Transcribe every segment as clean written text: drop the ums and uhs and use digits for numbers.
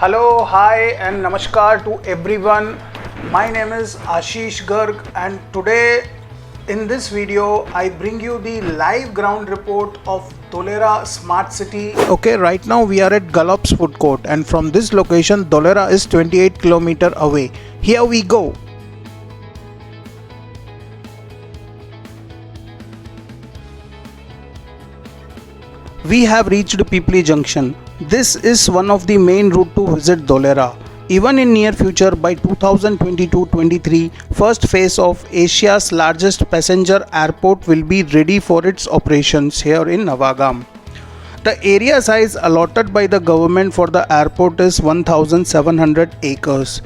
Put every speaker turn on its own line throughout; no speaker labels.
Hello, hi, and namaskar to everyone. My name is Ashish Garg, and today in this video I bring you the live ground report of Dholera Smart City. Okay, right now we are at Galops Food Court, and from this location Dholera is 28 km away. Here we go. We have reached Pipli Junction. This is one of the main route to visit Dholera. Even in near future, by 2022-23, first phase of Asia's largest passenger airport will be ready for its operations here in Navagam. The area size allotted by the government for the airport is 1,700 acres.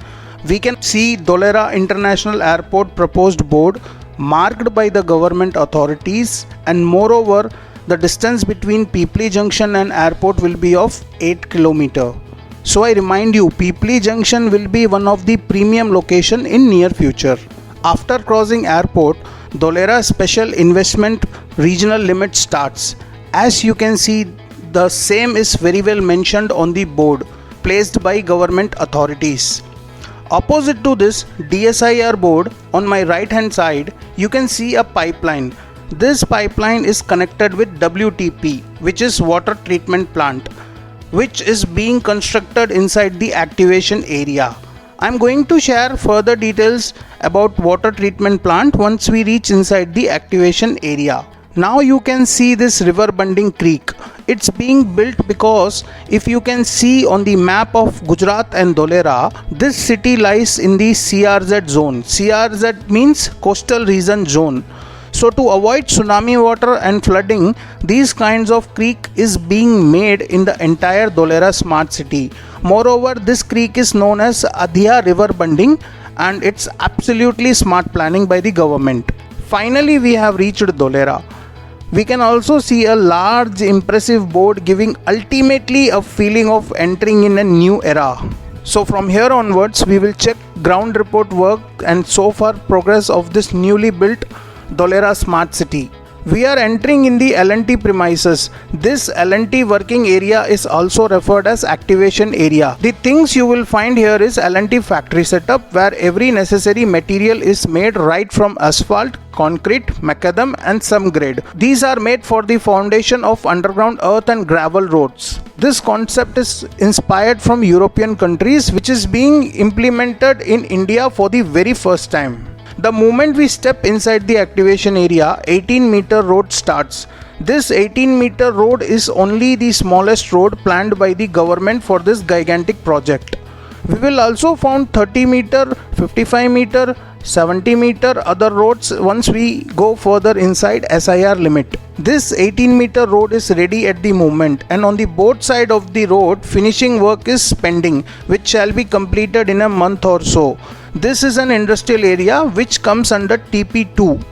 We can see Dholera International Airport proposed board marked by the government authorities, and moreover, the distance between Pipli Junction and airport will be of 8 km. So I remind you, Pipli Junction will be one of the premium location in near future. After crossing airport, Dholera Special Investment Regional Limit starts. As you can see, the same is very well mentioned on the board placed by government authorities. Opposite to this DSIR board, on my right hand side, you can see a pipeline. This pipeline is connected with WTP, which is water treatment plant, which is being constructed inside the activation area. I am going to share further details about water treatment plant once we reach inside the activation area. Now you can see this river Banding Creek. It's being built because if you can see on the map of Gujarat and Dholera, this city lies in the CRZ zone. CRZ means coastal region zone. So to avoid tsunami water and flooding, these kinds of creek is being made in the entire Dholera Smart City. Moreover, this creek is known as Adhya River Banding, and it's absolutely smart planning by the government. Finally, we have reached Dholera. We can also see a large impressive board giving ultimately a feeling of entering in a new era. So from here onwards, we will check ground report work and so far progress of this newly built Dholera Smart City. We are entering in the L&T premises. This L&T working area is also referred as activation area. The things you will find here is L&T factory setup, where every necessary material is made right from asphalt, concrete, macadam and some grade. These are made for the foundation of underground earth and gravel roads. This concept is inspired from European countries, which is being implemented in India for the very first time. The moment we step inside the activation area, 18-meter road starts. This 18-meter road is only the smallest road planned by the government for this gigantic project. We will also find 30-meter, 55-meter, 70-meter other roads once we go further inside SIR limit. This 18-meter road is ready at the moment, and on the both side of the road, finishing work is pending, which shall be completed in a month or so. This is an industrial area which comes under TP2.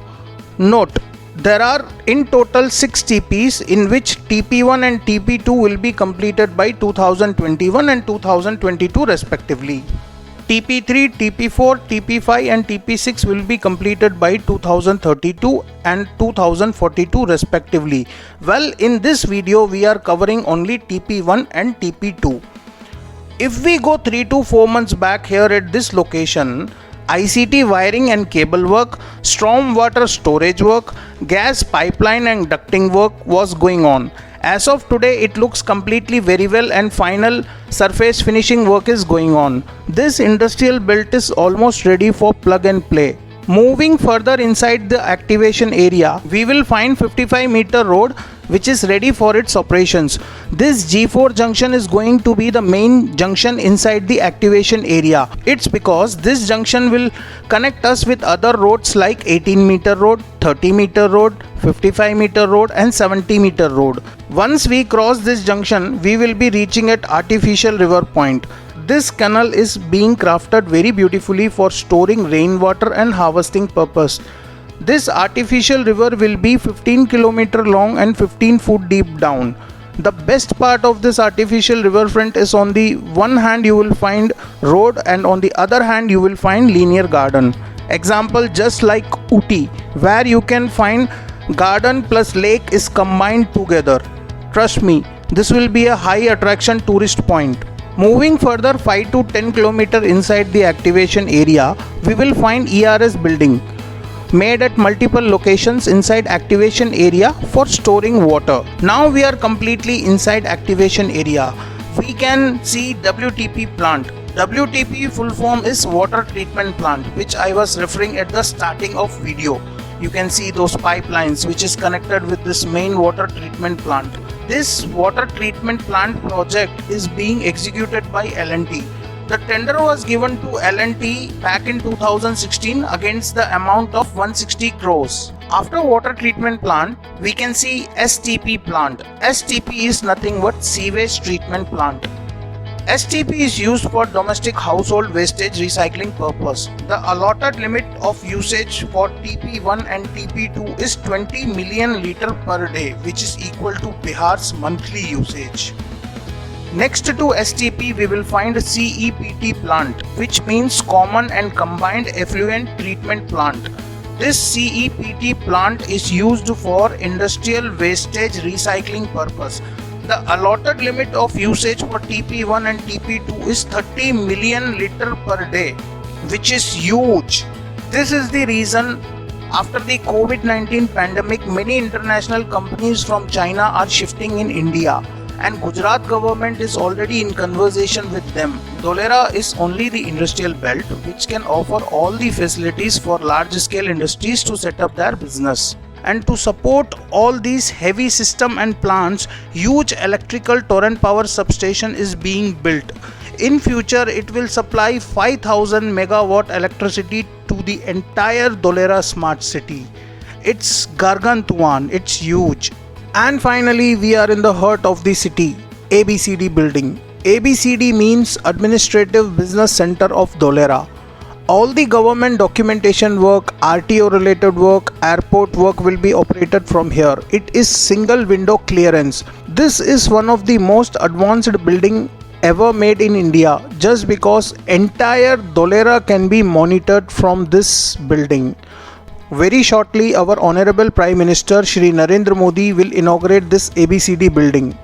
Note, there are in total 6 TPs, in which TP1 and TP2 will be completed by 2021 and 2022 respectively. TP3, TP4, TP5 and TP6 will be completed by 2032 and 2042 respectively. Well, in this video we are covering only TP1 and TP2. If we go 3 to 4 months back here at this location, ICT wiring and cable work, storm water storage work, gas pipeline and ducting work was going on. As of today, it looks completely very well and final surface finishing work is going on. This industrial belt is almost ready for plug and play. Moving further inside the activation area, we will find 55-meter road which is ready for its operations. This G4 junction is going to be the main junction inside the activation area. It's because this junction will connect us with other roads like 18-meter road, 30-meter road, 55-meter road and 70-meter road. Once we cross this junction, we will be reaching at Artificial River Point. This canal is being crafted very beautifully for storing rainwater and harvesting purpose. This artificial river will be 15 km long and 15 foot deep down. The best part of this artificial riverfront is on the one hand you will find road and on the other hand you will find linear garden. Example, just like Ooty, where you can find garden plus lake is combined together. Trust me, this will be a high attraction tourist point. Moving further 5 to 10 km inside the activation area, we will find ERS building made at multiple locations inside activation area for storing water. Now we are completely inside activation area. We can see WTP plant. WTP full form is water treatment plant, which I was referring at the starting of video. You can see those pipelines which is connected with this main water treatment plant. This water treatment plant project is being executed by L&T. The tender was given to L&T back in 2016 against the amount of 160 crores. After water treatment plant, we can see STP plant. STP is nothing but sewage treatment plant. STP is used for domestic household wastage recycling purpose. The allotted limit of usage for TP1 and TP2 is 20 million litre per day, which is equal to Bihar's monthly usage. Next to STP, we will find CEPT plant, which means Common and Combined Effluent Treatment Plant. This CEPT plant is used for industrial wastage recycling purpose. The allotted limit of usage for TP1 and TP2 is 30 million litre per day, which is huge. This is the reason after the COVID-19 pandemic, many international companies from China are shifting in India, and Gujarat government is already in conversation with them. Dholera is only the industrial belt which can offer all the facilities for large scale industries to set up their business. And to support all these heavy system and plants, huge electrical torrent power substation is being built. In future, it will supply 5000 megawatt electricity to the entire Dholera smart city. It's gargantuan, it's huge. And finally, we are in the heart of the city, ABCD building. ABCD means Administrative Business Center of Dholera. All the government documentation work, RTO related work, airport work will be operated from here. It is single window clearance. This is one of the most advanced building ever made in India, just because entire Dholera can be monitored from this building. Very shortly, our Honorable Prime Minister Shri Narendra Modi will inaugurate this ABCD building.